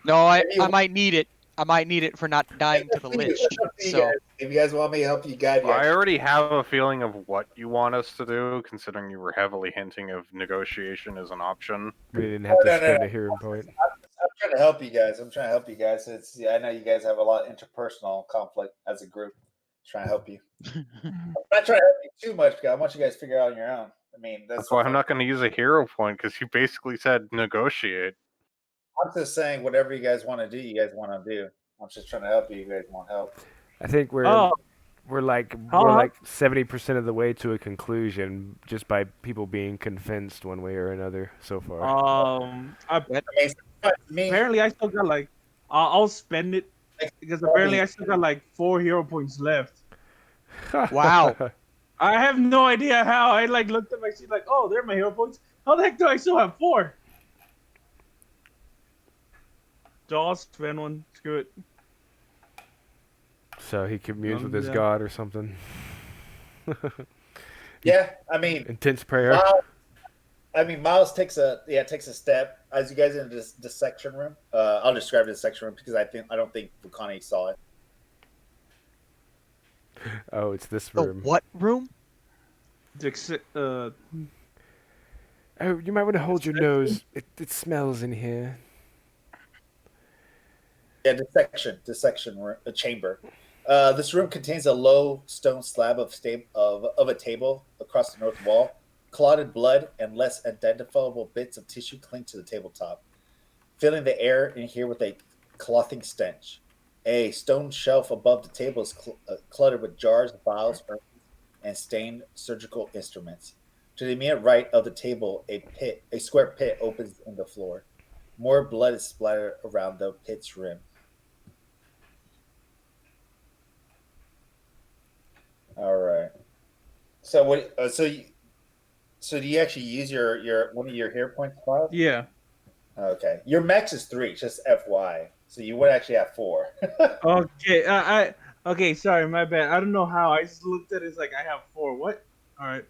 no, I might need it. I might need it for not dying to the Lich. It's up to you So guys. If you guys want me to help you guide you, I already have a feeling of what you want us to do, considering you were heavily hinting of negotiation as an option. We didn't have to No, no, spend no. a hero point. I'm trying to help you guys. I'm trying to help you guys. I know you guys have a lot of interpersonal conflict as a group. Trying to help you. I'm not trying to help you too much because I want you guys to figure it out on your own. I mean, That's why I'm not going to use a hero point, because you basically said negotiate. I'm just saying whatever you guys want to do, you guys want to do. I'm just trying to help you. You guys want help. I think we're Oh, like Huh? we're like 70% of the way to a conclusion just by people being convinced one way or another so far. I mean, to me, apparently I still got like, I'll spend it because apparently I still got like 4 hero points left. Wow. I have no idea how. I like looked at my sheet like, oh, there are my hero points. How the heck do I still have 4? So I'll spend one. Screw it. So he communes with his Yeah. god or something. yeah. I mean, Intense prayer. Miles takes a step as you guys into this dissection room. I'll describe the dissection room because I don't think Vukani saw it. Oh, it's this The room. what room? Oh, you might want to hold your nose. It smells in here. Yeah, dissection room, a chamber. This room contains a low stone slab of a table across the north wall. Clotted blood and less identifiable bits of tissue cling to the tabletop, filling the air in here with a clothing stench. A stone shelf above the table is cluttered with jars, vials, urns, and stained surgical instruments. To the immediate right of the table, a square pit opens in the floor. More blood is splattered around the pit's rim. All right. So what? So do you actually use your one of your hero points, Miles? Yeah. Okay. Your max is 3, just FY. So you would actually have 4. Okay. Okay. Sorry, my bad. I don't know how. I just looked at it. It's like I have 4. What? All right.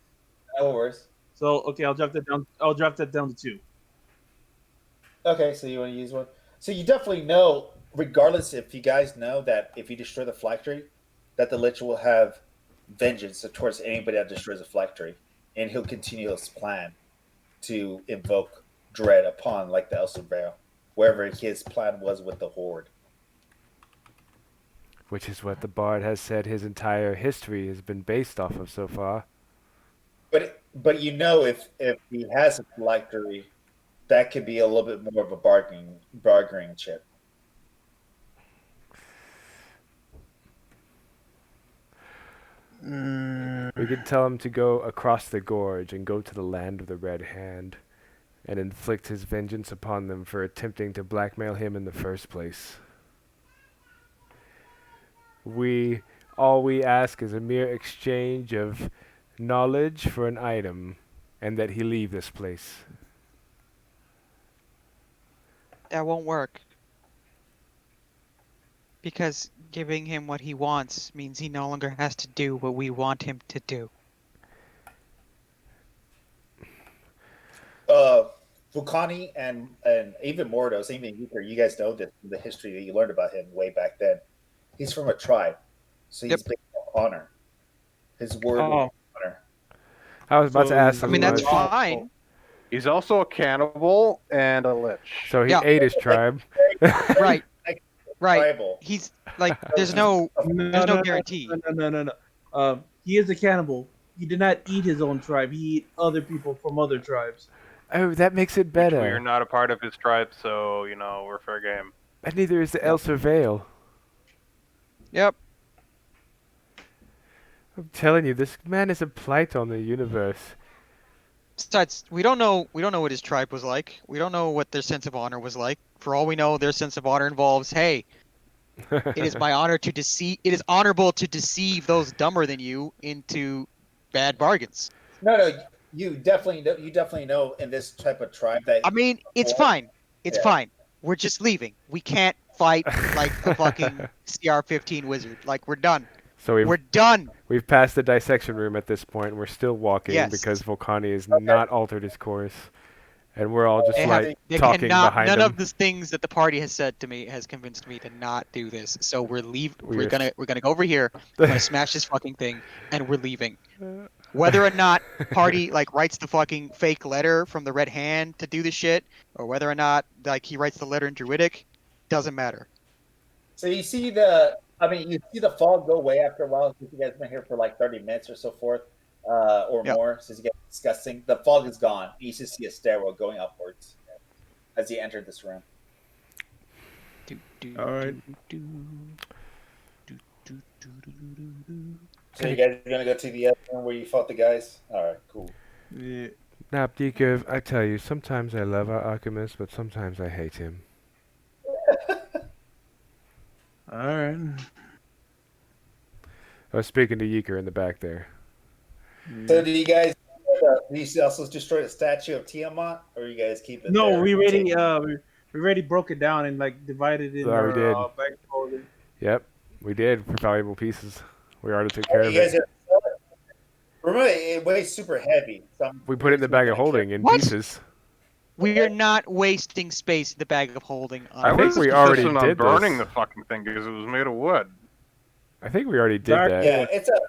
No worries. So okay, I'll drop that down. I'll drop that down to 2. Okay, so you want to use one. So you definitely know, regardless if you guys know that if you destroy the phylactery, that the Lich will have vengeance towards anybody that destroys the phylactery, and he'll continue his plan to invoke dread upon like the Elsa Vale, wherever his plan was with the Horde. Which is what the bard has said his entire history has been based off of so far. But you know, if he has a phylactery, that could be a little bit more of a bargaining chip. We could tell him to go across the gorge and go to the land of the Red Hand and inflict his vengeance upon them for attempting to blackmail him in the first place. All we ask is a mere exchange of knowledge for an item, and that he leave this place. That won't work. Because giving him what he wants means he no longer has to do what we want him to do. Vulcani and even Mordos, even Euchre, you guys know this from the history that you learned about him way back then. He's from a tribe, so Yep. he's based on honor. His word will Oh, be honor. I was about to so ask he's I as mean, that's much. awful. fine. He's also a cannibal and a lich. So he Yeah. ate his tribe. Right. Right. Tribal. He's like, there's no No, guarantee. no. He is a cannibal. He did not eat his own tribe. He ate other people from other tribes. Oh, that makes it Which we are better. not a part of his tribe, so we're fair game. And neither is the Yep. El Surveil. Yep. I'm telling you, this man is a blight on the universe. Besides, we don't know what his tribe was like. We don't know what their sense of honor was like. For all we know, their sense of honor involves, hey, it is my honor to deceive. It is honorable to deceive those dumber than you into bad bargains. No, you definitely know in this type of tribe that I mean, it's fine. It's fine. We're just leaving. We can't fight like a fucking CR-15 wizard. Like, we're done. So We're done. we've passed the dissection room at this point. And we're still walking Yes. because Volcani has not altered his course, and we're all just They like they talking cannot. behind None him. of the things that the party has said to me has convinced me to not do this. So we're We're gonna go over here. We're gonna smash this fucking thing, and we're leaving. Whether or not party like writes the fucking fake letter from the Red Hand to do the shit, or whether or not like he writes the letter in Druidic, doesn't matter. So you see you see the fog go away after a while. Since you guys have been here for like 30 minutes or so forth, or Yep. more, since you get discussing. The fog is gone. You just see a stairwell going upwards as you enter this room. All right. So you guys are gonna go to the other room where you fought the guys. All right, cool. Yeah. Now, Deacon, I tell you, sometimes I love our alchemist, but sometimes I hate him. All right. I was speaking to Yeaker in the back there. So do you guys? Do you also destroy the statue of Tiamat, or you guys keep it? No, there? we already broke it down and like divided it in Oh, we did. our back folder. Yep, we did for valuable pieces. We already took care of You guys it. are, remember, it weighs super heavy. We put it in the bag of holding in What? pieces. We are not wasting space in the bag of holding. I I think was we already insistent on did burning this. the fucking thing because it was made of wood. I think we already did Dark- that. Yeah, it's a.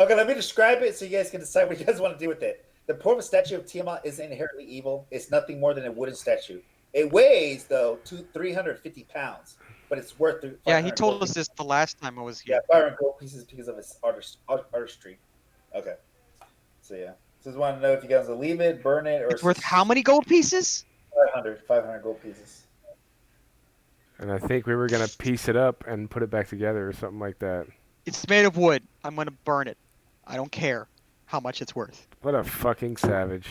Okay, let me describe it so you guys can decide what you guys want to do with it. The portable statue of Tiamat is inherently evil. It's nothing more than a wooden statue. It weighs though 350 pounds, but it's worth. Yeah, he 500 told gold us this the last time I was Yeah, here. 500 gold pieces because of its artistry. Okay, so yeah, just want to know if you guys will leave it, burn it, or It's worth how many gold pieces? 500 gold pieces. And I think we were gonna piece it up and put it back together or something like that. It's made of wood. I'm gonna burn it. I don't care how much it's worth. What a fucking savage.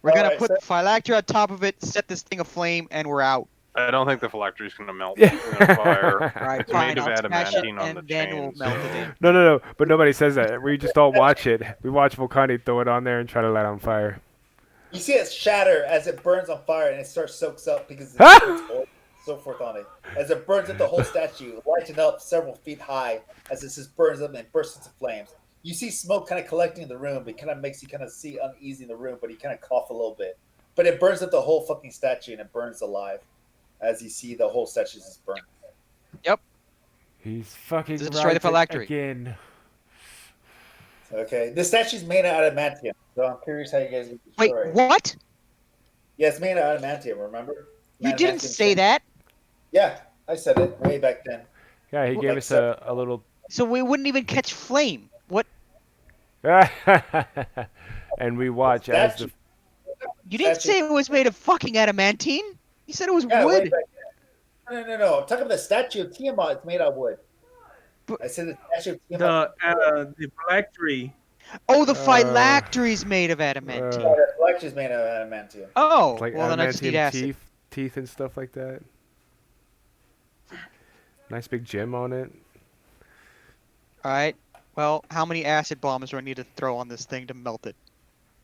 We're gonna Alright, put the phylactery on top of it, set this thing aflame, and we're out. I don't think the phylactery's gonna melt Yeah. in the fire. Alright, It's fine. made of I'll smash it, adamantine on the and then we'll chains. melt it in. No. But nobody says that. We just all watch it. We watch Volcani throw it on there and try to light on fire. You see it shatter as it burns on fire and it starts soaks up because it's oil, so forth on it. As it burns up the whole statue, lighting up several feet high as it just burns up and bursts into flames. You see smoke kind of collecting in the room. It kind of makes you kind of see uneasy in the room, but you kind of cough a little bit. But it burns up the whole fucking statue and it burns alive as you see the whole statue just burn. He's fucking Does it destroy the right phylactery? again. Okay, the statue's made out of adamantium, so I'm curious how you guys would Wait, destroy it. what? Yeah, it's made out of adamantium. Remember? You didn't Adamantium say chain. that. Yeah, I said it way back then. Yeah, he gave Like us a little. So we wouldn't even catch flame. What? And we watch as the. You didn't Statue. say it was made of fucking adamantine. You said it was Yeah, way wood. back then. No. I'm talking about the statue of Tiamat. It's made out of wood. But- I said the statue of Tiamat. The phylactery. Oh, the Uh, phylactery's made of adamantine. Oh, the lecture's made out of adamantium. Oh, Like well then I just need adamantium acid. teeth and stuff like that. Nice big gem on it. All right. Well, how many acid bombs do I need to throw on this thing to melt it?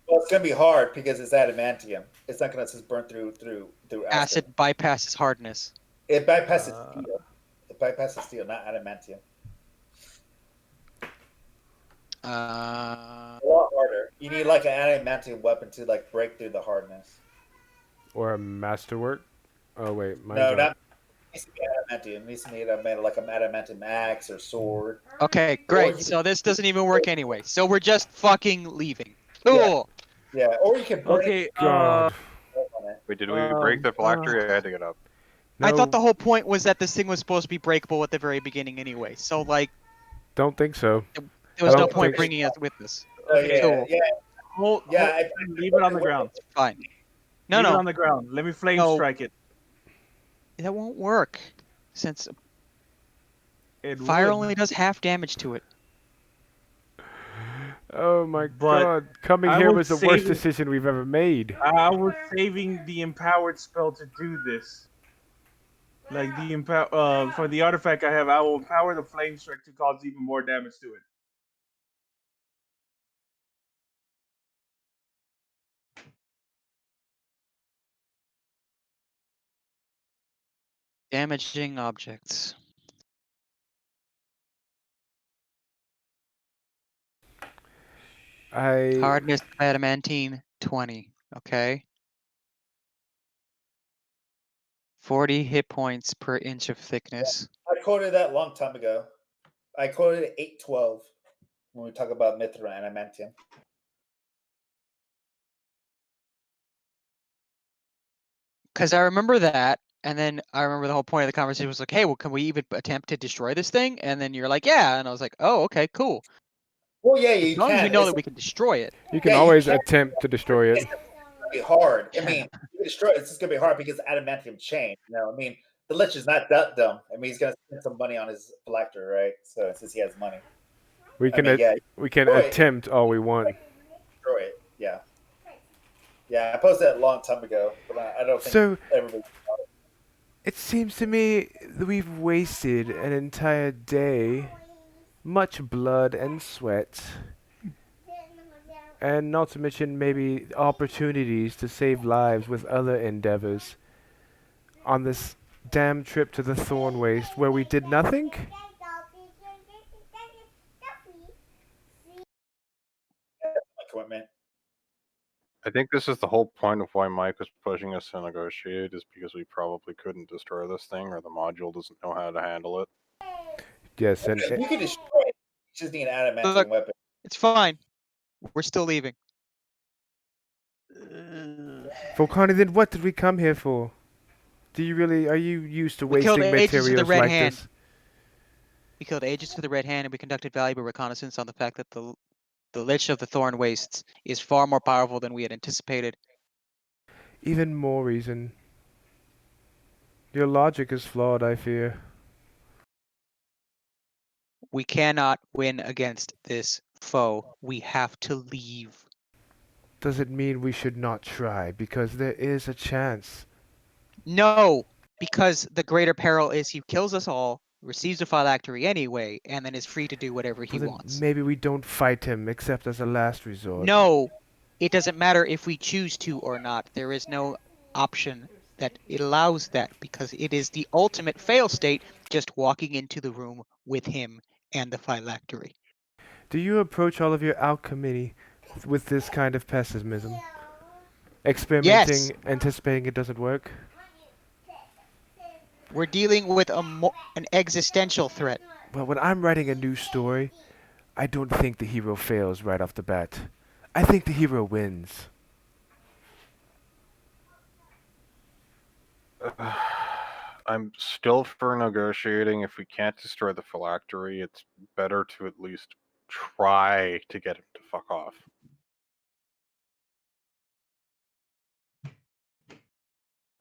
Well, it's gonna be hard because it's adamantium. It's not gonna just burn through acid. Acid bypasses hardness. It bypasses steel. It bypasses steel, not adamantium. Uh, A lot harder. You need like an adamantium weapon to like break through the hardness. Or a masterwork. Oh wait, mine's No, on. not it needs to be adamantium. It needs to be like a adamantium axe or sword. Okay, Or great. you So this doesn't even work anyway. So we're just fucking leaving. yeah, Cool. yeah. Or you can burn it Okay. God. on it. Wait, did we break the phylactery? I had to get up. I thought No, the whole point was that this thing was supposed to be breakable at the very beginning anyway. So like, don't think so. there I was no don't point think. bringing us with us. Oh Okay. yeah, Cool. yeah, Hold. yeah. Leave it on the ground. Fine. No, Leave it no, on the ground. Let me flame no. strike it. That won't work. Since It fire would. only does half damage to it. Oh my But God! Coming I here was was the worst saving. decision we've ever made. I was saving the empowered spell to do this. Like the for the artifact I have, I will empower the flame strike to cause even more damage to it. Damaging objects. I Hardness adamantine 20. Okay. 40 hit points per inch of thickness. I quoted that a long time ago. I quoted 812 when we talk about mithril and adamantium. Because I remember that, and then I remember the whole point of the conversation was like, hey, well, can we even attempt to destroy this thing? And then you're like, yeah. And I was like, oh, okay, cool. Well, yeah, As you long as we can. know It's that we can destroy it. you can yeah, you always can. attempt to destroy it. It's gonna be hard. I mean, you can destroy it. It's just gonna be hard because adamantium chain. You know, I mean, the Lich is not that dumb. I mean, he's gonna spend some money on his phylactery, right? So since he has money, We I can mean, yeah, we can destroy it. attempt all we want. Destroy it. Yeah, yeah. I posted that a long time ago, but I don't think So everybody. it seems to me that we've wasted an entire day, much blood and sweat, and not to mention maybe opportunities to save lives with other endeavors on this damn trip to the Thorn Waste where we did nothing? Equipment. I think this is the whole point of why Mike was pushing us to negotiate, is because we probably couldn't destroy this thing, or the module doesn't know how to handle it. Yes, and You can destroy it. You just need an adamantium Look, weapon. it's fine. We're still leaving. Volcani, then what did we come here for? Are you used to We killed wasting agents of the materials Red like Hand. this? We killed agents of the Red Hand, and we conducted valuable reconnaissance on the fact that the Lich of the Thorn Wastes is far more powerful than we had anticipated. Even more reason. Your logic is flawed, I fear. We cannot win against this foe. We have to leave. Does it mean we should not try? Because there is a chance. No, because the greater peril is he kills us all, receives a phylactery anyway, and then is free to do whatever he Well, then wants. maybe we don't fight him except as a last resort. No, it doesn't matter if we choose to or not. There is no option that it allows that because it is the ultimate fail state just walking into the room with him and the phylactery. Do you approach all of your alchemy with this kind of pessimism? Yes, Experimenting, anticipating it doesn't work? we're dealing with an existential threat. Well, when I'm writing a new story, I don't think the hero fails right off the bat. I think the hero wins. I'm still for negotiating. If we can't destroy the phylactery, it's better to at least try to get him to fuck off.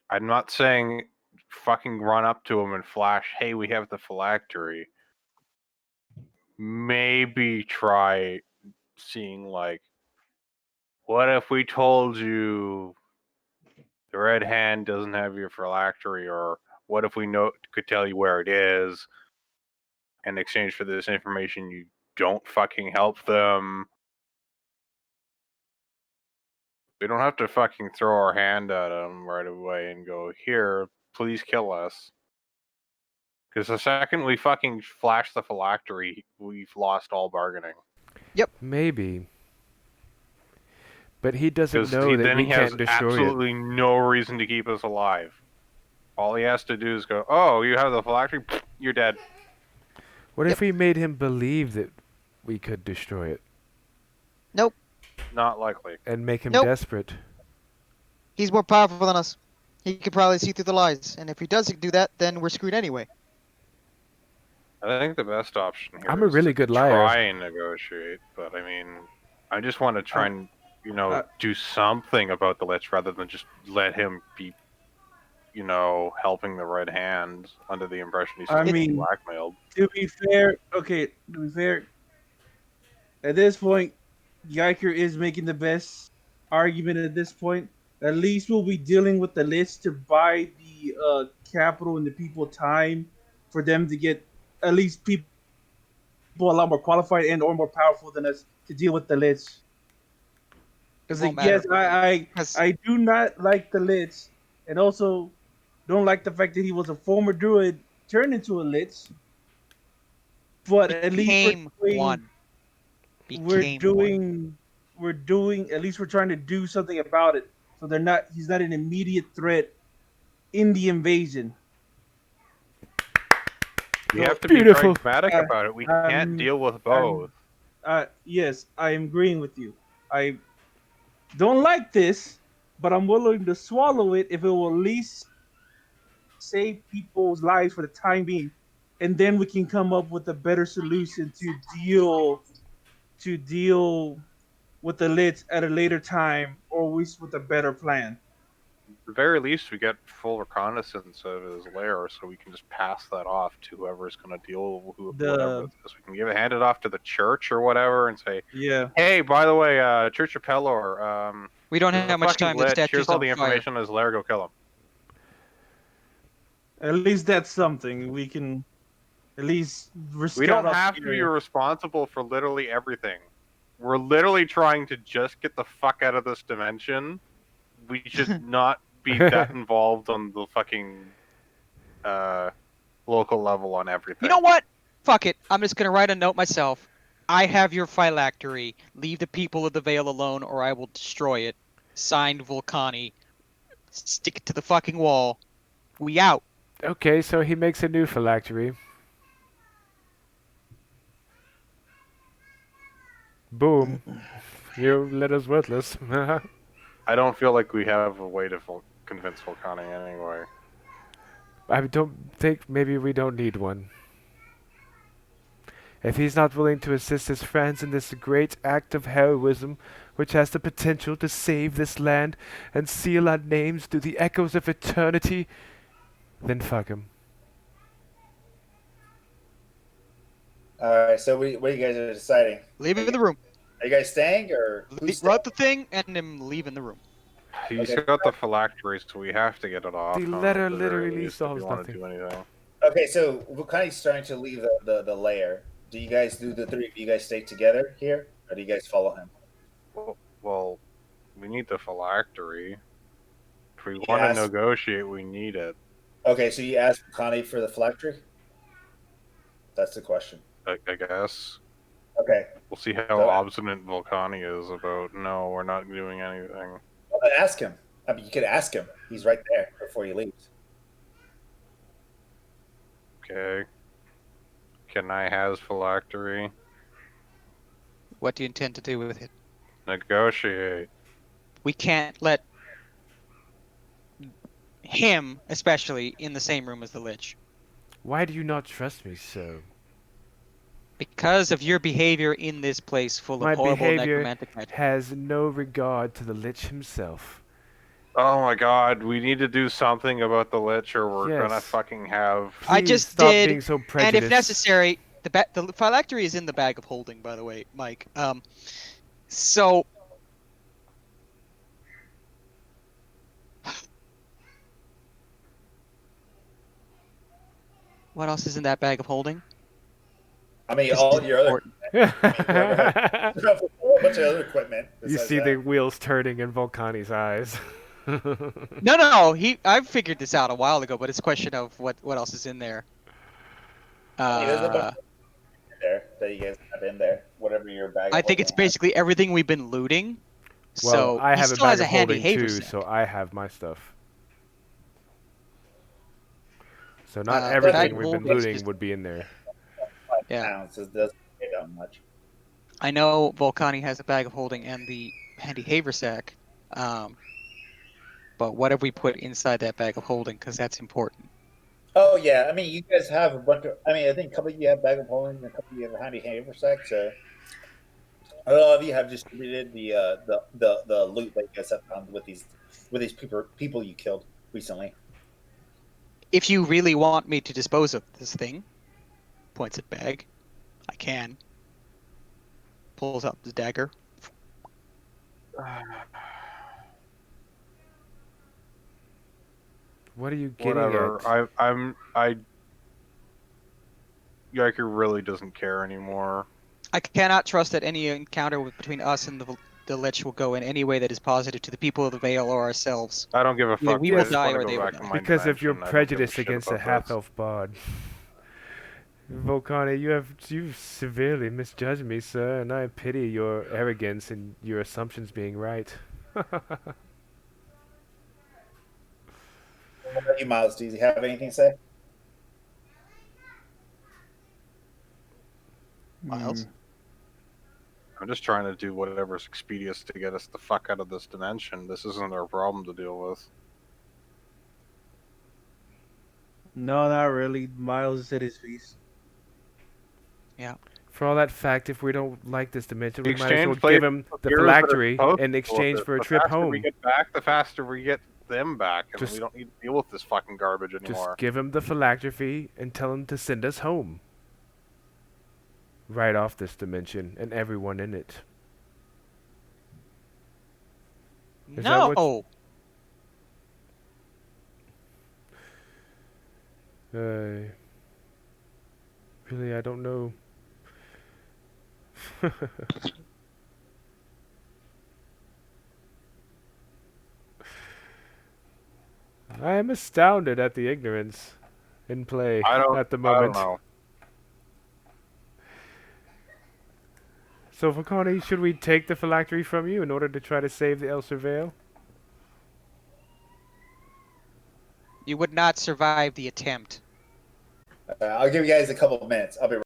I'm not saying fucking run up to him and flash, hey, we have the phylactery. Maybe try seeing, like, what if we told you the Red Hand doesn't have your phylactery, or what if we could tell you where it is? In exchange for this information, you don't fucking help them. We don't have to fucking throw our hand at them right away and go, here, please kill us. Because the second we fucking flash the phylactery, we've lost all bargaining. Maybe. But he doesn't Because know that then we he has can't destroy it. absolutely no reason to keep us alive. All he has to do is go, oh, you have the phylactery? You're dead. What Yep. if we made him believe that we could destroy it Nope. Not likely. and make him Nope. desperate? He's more powerful than us. He could probably see through the lies, and if he doesn't do that, then we're screwed anyway. I think the best option here I'm a is really to good liar. try and negotiate, but I mean, I just want to try and, do something about the Lich rather than just let him be, helping the Red Hand under the impression he's I just being mean, blackmailed. to be fair, at this point, Yiker is making the best argument at this point. At least we'll be dealing with the list to buy the capital and the people time for them to get at least people a lot more qualified and or more powerful than us to deal with the Lich. Because Won't yes, matter. I 'Cause I do not like the Lich, and also don't like the fact that he was a former druid turned into a Lich. But at least became one. we're Became one. doing we're doing at least we're trying to do something about it. So he's not an immediate threat in the invasion. We So, have to be Beautiful. pragmatic about it. We can't deal with both. yes, I am agreeing with you. I don't like this, but I'm willing to swallow it if it will at least save people's lives for the time being, and then we can come up with a better solution to deal with the Lich at a later time, or at least with a better plan. At the very least, we get full reconnaissance of his lair, so we can just pass that off to whoever's going to deal with whatever The this. We can hand it off to the church or whatever, and say, yeah, "Hey, by the way, Church of Pelor, We don't there's a have much fucking time. The Lich. statue's Here's all on the fire. information on his lair. Go kill him." at least that's something we can at least We don't have to be responsible for literally everything. We're literally trying to just get the fuck out of this dimension. We should not be that involved on the fucking local level on everything. You know what? Fuck it. I'm just gonna write a note myself. I have your phylactery. Leave the people of the Vale alone, or I will destroy it. Signed, Volcani. Stick it to the fucking wall. We out. Okay, so he makes a new phylactery. Boom. You let us worthless. I don't feel like we have a way to convince Volcani anyway. I don't think maybe we don't need one. If he's not willing to assist his friends in this great act of heroism, which has the potential to save this land and seal our names through the echoes of eternity, then fuck him. Alright, so what are you guys deciding? Leave him in the room. Are you guys staying or who's Run the thing and him leaving the room. He's Okay. got the phylactery, so we have to get it off. The him letter at the very literally least if we solves want nothing. to do anything. Okay, so we're kind of starting to leave the lair. Do you guys the three of you guys stay together here? Or do you guys follow him? Well, we need the phylactery. If we Yes. want to negotiate, we need it. Okay, so you asked Connie for the phylactery? That's the question. I guess. Okay. We'll see how So- obstinate Volcani is about, no, we're not doing anything. Well, then ask him. I mean, you could ask him. He's right there before he leaves. Okay. Can I have his phylactery? What do you intend to do with it? Negotiate. We can't let him, especially, in the same room as the Lich. Why do you not trust me so? Because of your behavior in this place full of My horrible behavior necromantic magic. has no regard to the Lich himself. Oh my god, we need to do something about the Lich or we're gonna Yes. fucking have... Please I just stop did, being so And prejudiced. if necessary, the phylactery is in the bag of holding, by the way, Mike. So... What else is in that bag of holding? I mean, This all is your other important. a whole bunch of other equipment. You besides see that. the wheels turning in Volcani's eyes. No. I figured this out a while ago, but it's a question of what else is in there. I mean, there's a bunch in there that you guys have in there. Whatever your bag. I of think it's holding has. basically everything we've been looting. Well, So I he have a still has bag a of handy holding too, haversack. so I have my stuff. So not The bag everything of we've been holding is looting just would be in there. yeah. Pounds. It doesn't weigh that much. I know Volcani has a bag of holding and the handy haversack. But what have we put inside that bag of holding? Because that's important. Oh yeah, I mean, you guys have a bunch of. I mean, I think a couple of you have bag of holding, and a couple of you have handy haversack. So a lot of you have distributed the loot that you guys have found with these people you killed recently. If you really want me to dispose of this thing, points at bag, I can. Pulls out the dagger. What are you getting Whatever. at? Yiker really doesn't care anymore. I cannot trust that any encounter between us and the Lich will go in any way that is positive to the people of the Vale or ourselves. I don't give a Either fuck. we I will just die want to or go they will back to die. my Because of your dimension. I don't give a prejudice shit against a about half this. elf bard. Volcani, you've severely misjudged me, sir, and I pity your arrogance and your assumptions being right. What about you, Miles? Do you have anything to say? Miles? I'm just trying to do whatever's expedient to get us the fuck out of this dimension. This isn't our problem to deal with. No, not really. Miles is at his feast. Yeah. For all that fact, if we don't like this dimension, The we might as well exchange give played him with the heroes that are phylactery supposed in to deal with exchange it. for a The trip faster we home. get back, the faster we get them back, and we Just, don't need to deal with this fucking garbage just anymore. give him the phylactery and tell him to send us home. Right off this dimension and everyone in it. Is that what No! Really, I don't know. I am astounded at the ignorance in play at the I don't moment. know. So, Vakani, should we take the phylactery from you in order to try to save the Elser Vale? You would not survive the attempt. I'll give you guys a couple of minutes. I'll be